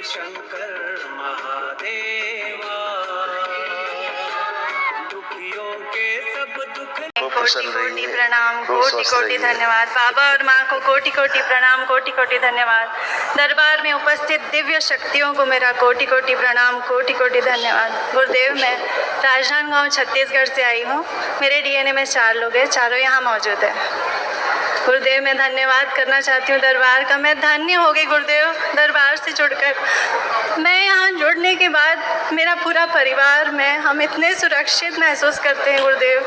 शंकर महादेवा, दुखियों के सब दुख। कोटि कोटि प्रणाम, कोटि कोटि धन्यवाद बाबा और माँ को कोटि कोटि प्रणाम, कोटि कोटि धन्यवाद। दरबार में उपस्थित दिव्य शक्तियों को मेरा कोटि कोटि प्रणाम, कोटि कोटि धन्यवाद। गुरुदेव, मैं राजनांदगांव छत्तीसगढ़ से आई हूँ। मेरे डीएनए में 4 लोग हैं, चारों यहाँ मौजूद हैं। गुरुदेव, मैं धन्यवाद करना चाहती हूँ दरबार का। मैं धन्य हो गई गुरुदेव दरबार से जुड़कर। मैं यहाँ जुड़ने के बाद मेरा पूरा परिवार, हम इतने सुरक्षित महसूस करते हैं गुरुदेव।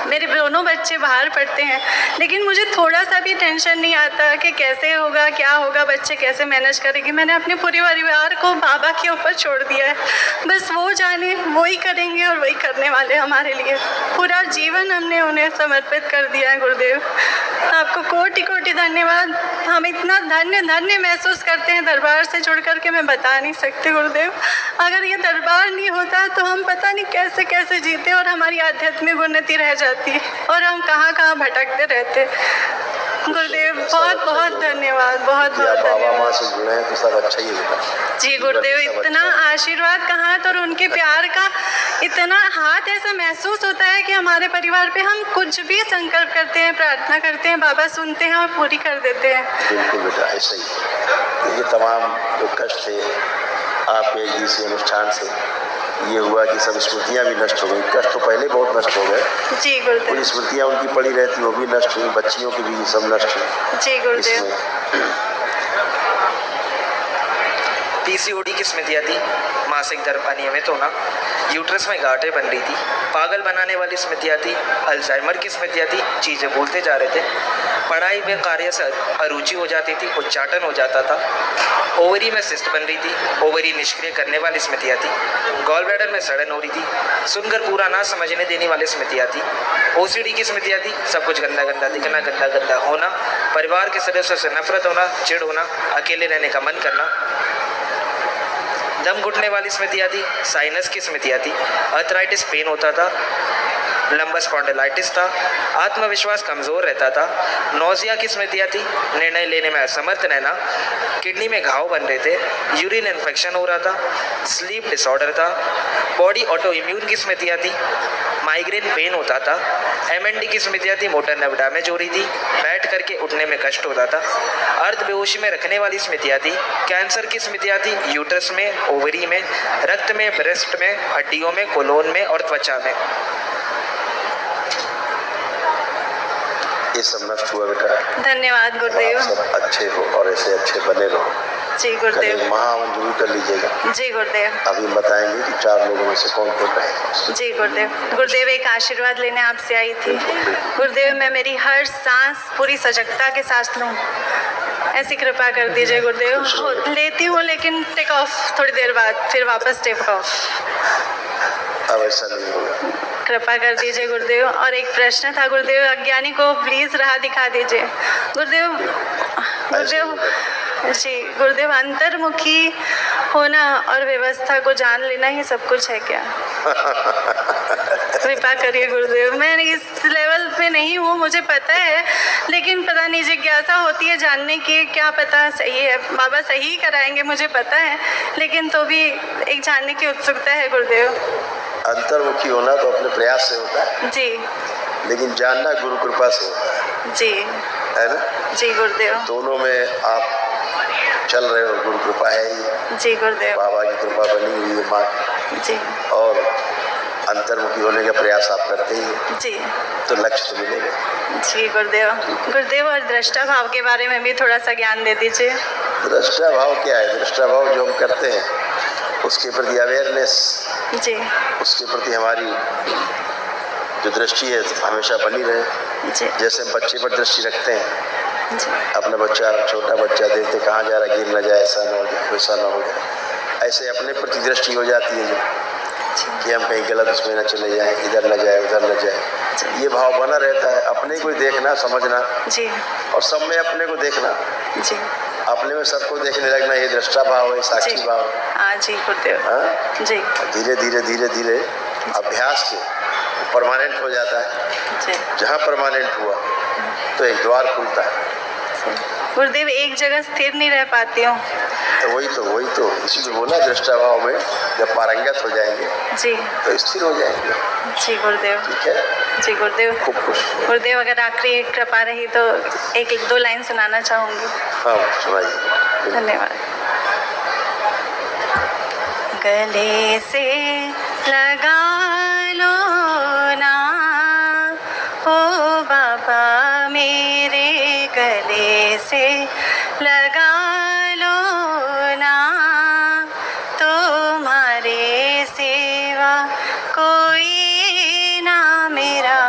मेरे दोनों बच्चे बाहर पढ़ते हैं, लेकिन मुझे थोड़ा सा भी टेंशन नहीं आता कि कैसे होगा, क्या होगा, बच्चे कैसे मैनेज करेंगे। मैंने अपने पूरे परिवार को बाबा के ऊपर छोड़ दिया है। बस वो जाने, वो ही करेंगे और वही करने वाले हमारे लिए। पूरा जीवन हमने उन्हें समर्पित कर दिया है गुरुदेव। आपको कोटि कोटि धन्यवाद। हम इतना धन्य महसूस करते हैं दरबार से जुड़ कर के, मैं बता नहीं सकती गुरुदेव। अगर ये दरबार नहीं होता तो हम पता नहीं कैसे कैसे जीते और हमारी आध्यात्मिक उन्नति रह जाती और हम कहाँ कहाँ भटकते रहते। गुरुदेव, बहुत बहुत धन्यवाद, बहुत बहुत धन्यवाद। से जुड़े हैं तो सब अच्छा ही होगा। जी गुरुदेव, इतना आशीर्वाद का हाथ और उनके प्यार का इतना हाथ ऐसा महसूस होता है कि हमारे परिवार पे हम कुछ भी संकल्प करते हैं, प्रार्थना करते हैं, बाबा सुनते हैं और पूरी कर देते हैं। बिल्कुल बेटा, ऐसा ही। ये तमाम जो कष्ट थे आपके इस अनुष्ठान से ये हुआ कि सब स्मृतियाँ भी नष्ट हो गई। कष्ट तो पहले बहुत नष्ट हो गए जी गुरुदेव। कुछ स्मृतियाँ उनकी पड़ी रहती वो भी नष्ट हुई, बच्चियों की भी सब नष्ट हुई जी गुरुदेव। पीसीओडी की स्मृतियाँ थी, मासिक धर्म अनियमित होना, यूट्रस में गांठें बन रही थी, पागल बनाने वाली स्मृतियाँ थी, अल्जाइमर की स्मृतियाँ थी, चीज़ें भूलते जा रहे थे, पढ़ाई में कार्य से अरुचि हो जाती थी, उच्चाटन हो जाता था, ओवरी में सिस्ट बन रही थी, ओवरी निष्क्रिय करने वाली स्मृतियाँ थी, गॉल ब्लैडर में सड़न हो रही थी, सुनकर पूरा ना समझने देने वाली स्मृतियाँ थी, ओसीडी की स्मृतियाँ थी, सब कुछ गंदा गंदा दिखना, गंदा गंदा होना, परिवार के सदस्यों से नफरत होना, चिढ़ होना, अकेले रहने का मन करना, दम घुटने वाली स्मृतियाँ थी, साइनस की स्मृतियाँ थी, अर्थराइटिस पेन होता था, लंबस स्पॉन्डिलाइटिस था, आत्मविश्वास कमज़ोर रहता था, नोजिया की स्मृतियाँ थी, निर्णय लेने में असमर्थ रहना, किडनी में घाव बन रहे थे, यूरिन इन्फेक्शन हो रहा था, स्लीप डिसऑर्डर था, बॉडी ऑटो इम्यून की स्मृतियाँ थी, माइग्रेन पेन होता था, एमएनडी की स्मृतियाँ थी, मोटर नर्व डैमेज हो रही थी, बैठ करके उठने में कष्ट होता था, अर्ध बेहोशी में रखने वाली स्मृतियाँ थी, कैंसर की स्मृतियाँ थी, यूट्रस में, ओवरी में, रक्त में, ब्रेस्ट में, हड्डियों में, कोलोन में और त्वचा में। ये सब नष्ट हुआ बेटा। धन्यवाद गुरुदेव। आप सब अच्छे हो और ऐसे अच्छे बने रहो। जी गुरुदेव। महावन जरूर कर लीजिएगा। जी गुरुदेव। अभी बताएंगे कि 4 लोगों में से कौन कौन रहे। जी गुरुदेव। गुरुदेव, एक आशीर्वाद लेने आपसे आई थी। गुरुदेव, मैं मेरी हर सांस पूरी सजगता के साथ लूँ, ऐसी कृपा कर दीजिए गुरुदेव। लेती हूँ लेकिन टेक ऑफ थोड़ी देर बाद, फिर वापस टेक ऑफ। अब ऐसा नहीं होगा, कृपा कर दीजिए गुरुदेव। और एक प्रश्न था गुरुदेव, अज्ञानी को प्लीज राह दिखा दीजिए गुरुदेव। गुरुदेव जी, गुरुदेव, अंतर्मुखी होना और व्यवस्था को जान लेना ही सब कुछ है क्या? कृपा करिए गुरुदेव। मैं इस लेवल पे नहीं हूँ, मुझे पता है, लेकिन पता नहीं जिज्ञासा होती है जानने की, क्या पता सही है, बाबा सही कराएंगे मुझे पता है, लेकिन तो भी एक जानने की उत्सुकता है गुरुदेव। अंतर्मुखी होना तो अपने प्रयास से होता है जी, लेकिन जानना गुरु कृपा से होता है। जी, है ना? जी गुरुदेव। दोनों में आप चल रहे हो, गुरु कृपा है ही। जी गुरुदेव। बाबा की कृपा बनी हुई है माँ जी। और अंतर्मुखी होने का प्रयास आप करते ही हो, जी, तो लक्ष्य तो मिलेगा। जी गुरुदेव। गुरुदेव, और दृष्टा भाव के बारे में भी थोड़ा सा ज्ञान दे दीजिए। दृष्टा भाव क्या है? दृष्टा भाव जो हम करते हैं उसके प्रति अवेयरनेस, जी, उसके प्रति हमारी जो दृष्टि है हमेशा बनी रहे। जी, जैसे हम बच्चे पर दृष्टि रखते हैं, जी, अपना बच्चा, छोटा बच्चा देखते कहाँ जा रहा, गिर न जाए, ऐसा ना हो जाए, वैसा ना हो जाए, ऐसे अपने प्रति दृष्टि हो जाती है जो कि हम कहीं गलत उसमें न चले जाएं, इधर न जाए, उधर न जाए। ये भाव बना रहता है, अपने को देखना, समझना, जी, और सब में अपने को देखना, जी, अपने में सबको देखने लगना, ये दृष्टा भाव है, साक्षी जी, भाव। हाँ जी गुरुदेव। हाँ, जी, धीरे धीरे धीरे धीरे अभ्यास के परमानेंट हो जाता है। जी। जहाँ परमानेंट हुआ तो एक द्वार खुलता है। गुरुदेव, एक जगह स्थिर नहीं रह पाती हूँ। तो वही तो इसी को बोला दृष्टाभाव में जब पारंगत हो जाएंगे जी तो स्थिर हो जाएंगे। जी गुरुदेव। ठीक है, जी गुरुदेव। खूब खुश। गुरुदेव अगर आखिरी कृपा रही तो एक दो लाइन सुनाना चाहूँगी। हाँ सुनाइए। धन्यवाद। गले से लगा लो ना ओ बाबा मेरे, गले से लगा लो ना, तुम्हारे सिवा कोई ना मेरा,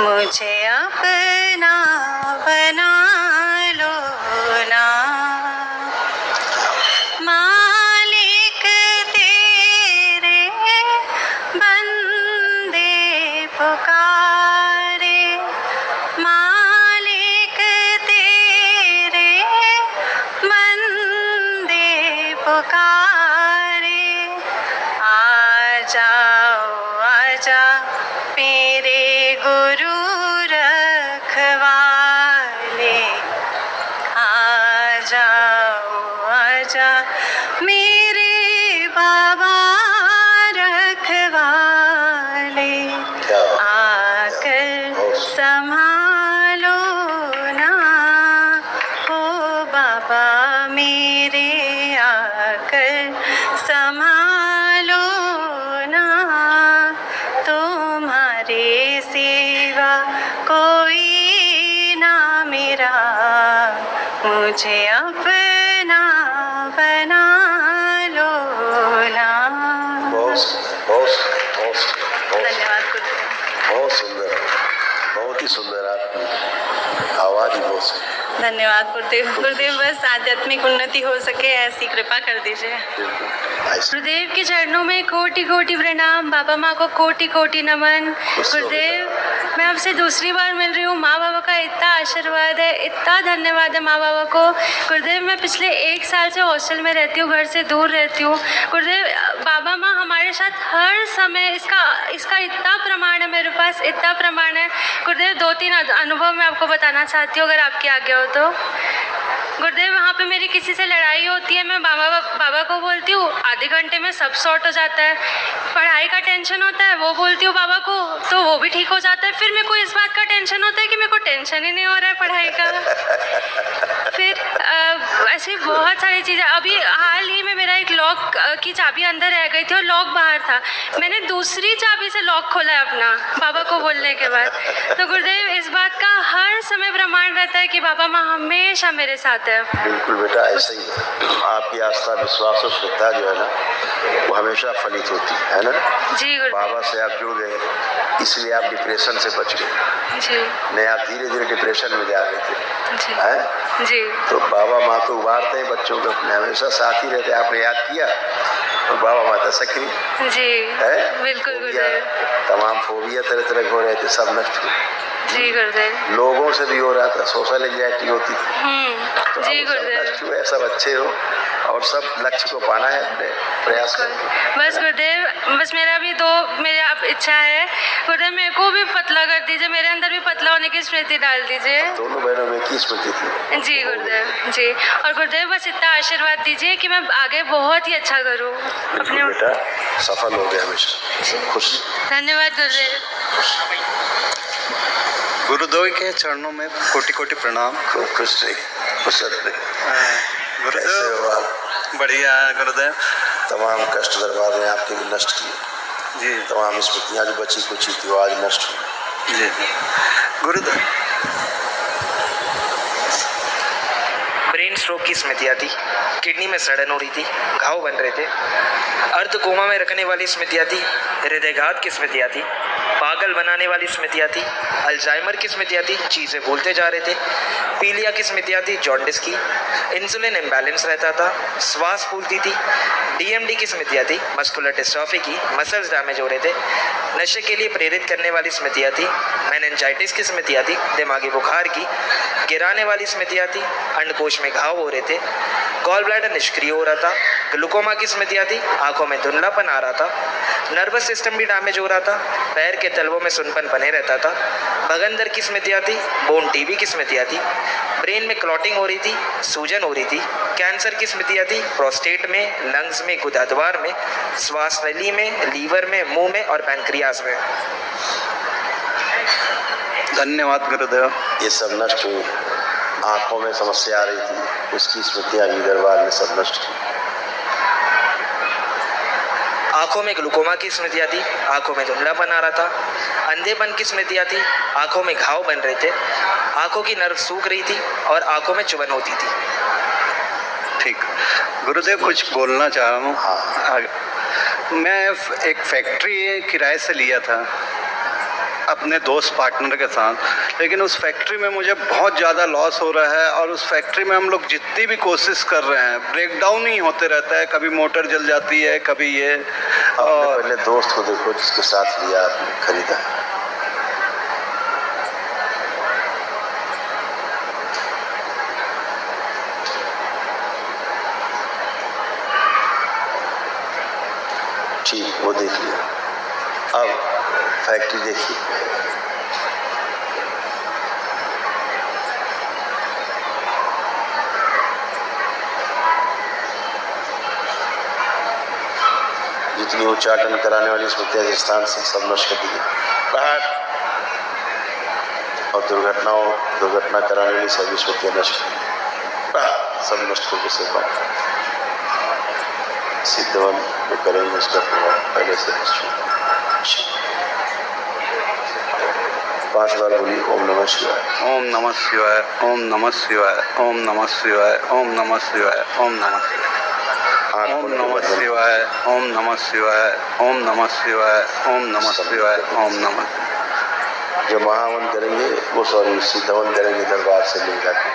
मुझे अपना बना लो ना। मालिक तेरे बंदे पुकारे, मालिक तेरे बंदे पुकारे, आ जाओ मेरे गुरु रखवाले, आ जा मेरे बाबा रखवाले, आकर संभालो ना ओ बाबा मेरे, आकर संभालो ना, तुम्हारे सिवा कोई ना मेरा, मुझे अपना बना लो ना। धन्यवाद गुरुदेव। बहुत सुंदर, बहुत ही सुंदर आपकी आवाज ही बहुत सुंदर। धन्यवाद गुरुदेव। गुरुदेव बस आध्यात्मिक उन्नति हो सके ऐसी कृपा कर दीजिए। गुरुदेव के चरणों में कोटि कोटि प्रणाम, बाबा माँ को कोटि कोटि नमन। गुरुदेव मैं आपसे दूसरी बार मिल रही हूँ, माँ बाबा का इतना आशीर्वाद है, इतना धन्यवाद है माँ बाबा को। गुरुदेव मैं पिछले 1 साल से हॉस्टल में रहती हूँ, घर से दूर रहती हूँ। गुरुदेव बाबा माँ हमारे साथ हर समय, इसका इतना प्रमाण है मेरे पास, इतना प्रमाण है। गुरुदेव 2-3 अनुभव मैं आपको बताना चाहती हूँ अगर आपकी आज्ञा हो तो। गुरुदेव वहाँ पे मेरी किसी से लड़ाई होती है, मैं बाबा को बोलती हूँ, आधे घंटे में सब सॉर्ट हो जाता है। पढ़ाई का टेंशन होता है, वो बोलती हूँ बाबा को, तो वो भी ठीक हो जाता है। फिर मेरे को इस बात का टेंशन होता है कि मेरे को टेंशन ही नहीं हो रहा है पढ़ाई का। फिर ऐसी बहुत सारी चीज़ें। अभी हाल ही में मेरा एक लॉक की चाबी अंदर रह गई थी और लॉक बाहर था, मैंने दूसरी चाबी से लॉक खोला है अपना बाबा को बोलने के बाद। तो गुरुदेव इस बात का हर समय प्रमाण रहता है कि बाबा माँ हमेशा मेरे साथ है। बिल्कुल बेटा ऐसे ही आपकी आस्था, विश्वास और श्रद्धा जो है ना वो हमेशा फलित होती है ना। जी गुरुदेव। बाबा से आप जुड़ गए इसलिए आप डिप्रेशन से बच गए, जी नहीं आप धीरे धीरे डिप्रेशन में जा रहे थे। जी हैं? जी तो बाबा माँ तो उबारते हैं बच्चों को, अपने हमेशा साथ ही रहते। आपने याद किया और बाबा माता सक्रिय जी है। बिल्कुल गुरुदेव। तमाम फोबिया तरह तरह के हो रहे थे, सब नष्ट हुए। जी गुरुदेव। लोगों से भी हो रहा था, सोशल एंजाइटी होती थी, तो जी अब सब गुरुदेव। नष्ट हुए, सब अच्छे हो और सब लक्ष्य को पाना है, अपने प्रयास करें। बस गुरुदेव, बस मेरा भी मेरी आप इच्छा है गुरुदेव, मेरे को भी पतला कर दीजिए, मेरे अंदर भी पतला होने की स्मृति डाल दीजिए। दोनों बहनों में की स्मृति थी। जी गुरुदेव जी। और गुरुदेव बस इतना आशीर्वाद दीजिए कि मैं आगे बहुत ही अच्छा करूँ अपने। बेटा सफल हो गया हमेशा, खुश। धन्यवाद गुरुदेव। गुरुदेव के चरणों में कोटि कोटि प्रणाम। खूब खुश रही, खुश रहे। कैसे हो गुरुदेव आप? बढ़िया है गुरुदेव। तमाम कष्ट दरबार में आपके भी नष्ट किए, जी तमाम स्मृतियाँ जो बची कुची थी वो आज नष्ट हुई। जी गुरुदेव। ब्रेन स्ट्रोक की स्मृतियाँ थी, किडनी में सड़न हो रही थी, घाव बन रहे थे, अर्ध कोमा में रखने वाली स्मृतियाँ थी, हृदयघात की स्मृतियाँ थी, पागल बनाने वाली स्मृतियाँ थी, अल्जाइमर की स्मृतियाँ थी, चीज़ें भूलते जा रहे थे, पीलिया की स्मृतियाँ थी, जॉन्डिस की, इंसुलिन इम्बैलेंस रहता था, श्वास फूलती थी, डीएमडी की स्मृतियाँ थी, मस्कुलर डिस्ट्रॉफी की, मसल्स डैमेज हो रहे थे, नशे के लिए प्रेरित करने वाली स्मृतियाँ थी, मेनिंजाइटिस की स्मृतियाँ थी, दिमागी बुखार की, गिराने वाली स्मृतियाँ थी, अंडकोश में घाव हो रहे थे, गॉल ब्लैडर निष्क्रिय हो रहा था, ग्लूकोमा की स्मृतियाँ थी, आंखों में धुंधलापन आ रहा था, नर्वस सिस्टम भी डैमेज हो रहा था, पैर के तलवा नर्वों में सुनपन बने रहता था, भगंदर की स्मृतियाँ थी, बोन टीबी की स्मृतियाँ थी, ब्रेन में क्लॉटिंग हो रही थी, सूजन हो रही थी, कैंसर की स्मृतियाँ थी, प्रोस्टेट में, लंग्स में, गुदाद्वार में, श्वास नली में, लीवर में, मुंह में और पैनक्रियाज में। धन्यवाद गुरुदेव। ये सब नष्ट हुई। आंखों में समस्या आ रही थी, उसकी स्मृतियाँ भी दरबार में सब नष्ट हुई। आंखों में ग्लूकोमा की स्मृतियाँ थी, आंखों में धुंधलापन आ रहा था, अंधेपन की स्मृतियाँ थी, आंखों में घाव बन रहे थे, आंखों की नर्व सूख रही थी और आंखों में चुभन होती थी। ठीक, गुरुदेव कुछ बोलना चाह रहा हूँ। मैं एक फैक्ट्री किराए से लिया था अपने दोस्त पार्टनर के साथ, लेकिन उस फैक्ट्री में मुझे बहुत ज़्यादा लॉस हो रहा है और उस फैक्ट्री में हम लोग जितनी भी कोशिश कर रहे हैं ब्रेकडाउन ही होते रहता है, कभी मोटर जल जाती है, कभी ये। और पहले दोस्त को देखो जिसके साथ लिया आपने, खरीदा। ठीक, वो देख लिया। अब फैक्ट्री देखिए। जितनी उच्चाटन कराने वाली स्मृतियाँ स्थान से सब नष्ट कर दी। और दुर्घटना कराने वाली सभी स्मृतियाँ नष्ट सब नष्ट करके से सिद्धवन जो करेंगे उसका प्रभाव पहले से नष्ट होगा। 5 बार बोली ओम नमः शिवाय। ओम नमः शिवाय, ओम नमः शिवाय, ओम नमः शिवाय, ओम नमः शिवाय, ओम नमः शिवाय, ओम नमः शिवाय, ओम नमः शिवाय, ओम नमः शिवाय, ओम नमः शिवाय, ओम नमः। जो महावन करेंगे वो सॉरी सिद्धवन करेंगे दरबार से ले जाके,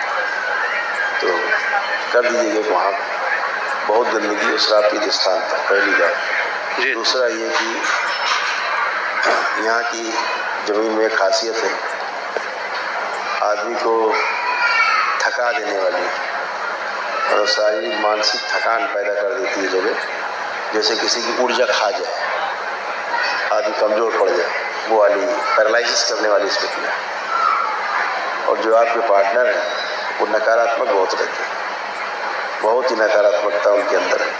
तो कर दीजिएगा। वहाँ बहुत गंदगी और श्रापित स्थान था पहली बार। जी। दूसरा ये कि यहाँ की ज़मीन में खासियत है, आदमी को थका देने वाली और शारीरिक मानसिक थकान पैदा कर देती है जगह, जैसे किसी की ऊर्जा खा जाए, आदमी कमज़ोर पड़ जाए, वो वाली पैरालाइसिस करने वाली स्थिति है। और जो आपके पार्टनर हैं वो नकारात्मक बहुत रहते हैं, बहुत ही नकारात्मकता उनके अंदर है,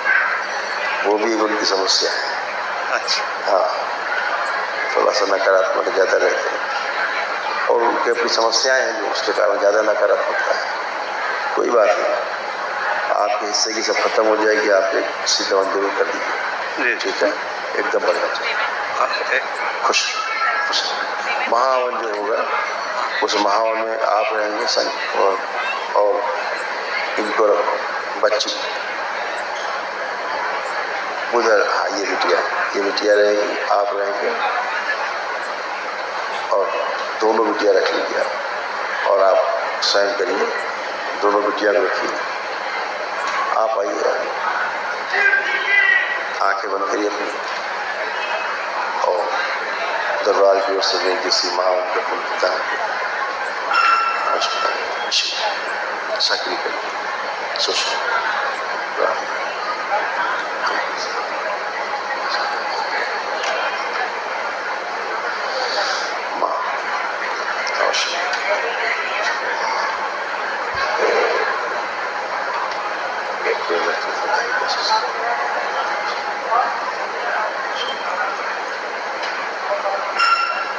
वो भी एक उनकी समस्या है। अच्छा। हाँ, थोड़ा सा नकारात्मक ज़्यादा रहते हैं और उनकी अपनी समस्याएं हैं जो उसके कारण ज़्यादा नकारात्मकता है। कोई बात नहीं, आपके हिस्से की सब खत्म हो जाएगी, आप एक सिद्धवन जरूर कर दीजिए। ठीक है, एकदम बढ़िया चाहिए। खुश खुश। महावन जो होगा उस महावन में आप रहेंगे संग और इनको बच्ची उधर। हाँ, ये बिटिया रहेगी, आप रहेंगे और दोनों बिटिया रख लीजिए आप, और आप स्वयं करिए, दोनों बिटिया को रखिए। आप आइए, आंखें बंद करिए अपनी और दरबार की ओर से गई किसी महावन का पुण्य पिता सक्रिय करिए। सुशो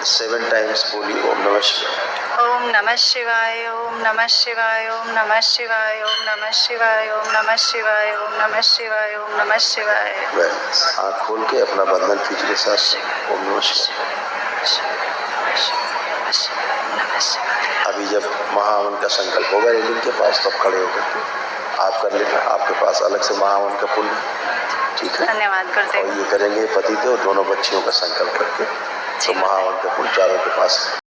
सेवन टाइम्स बोली ओम नमः शिवाय। ओम नमः शिवाय, ओम नमः शिवाय, ओम नमः शिवाय, ओम नमः शिवाय, ओम नमः शिवाय, ओम नमः शिवाय, ओम नमः शिवाय। आँख खोल के अपना बंधन खींचने साथ ओम नमः शिवाय। अभी जब महावन का संकल्प होगा रेलिंग के पास, तब खड़े होकर के आप कर लेना, आपके पास अलग से महावन का पुण्य। ठीक है, धन्यवाद गुरुदेव। और ये करेंगे पति देव दोनों बच्चियों का संकल्प करके, तो महावन का पुण्य चारों के पास है।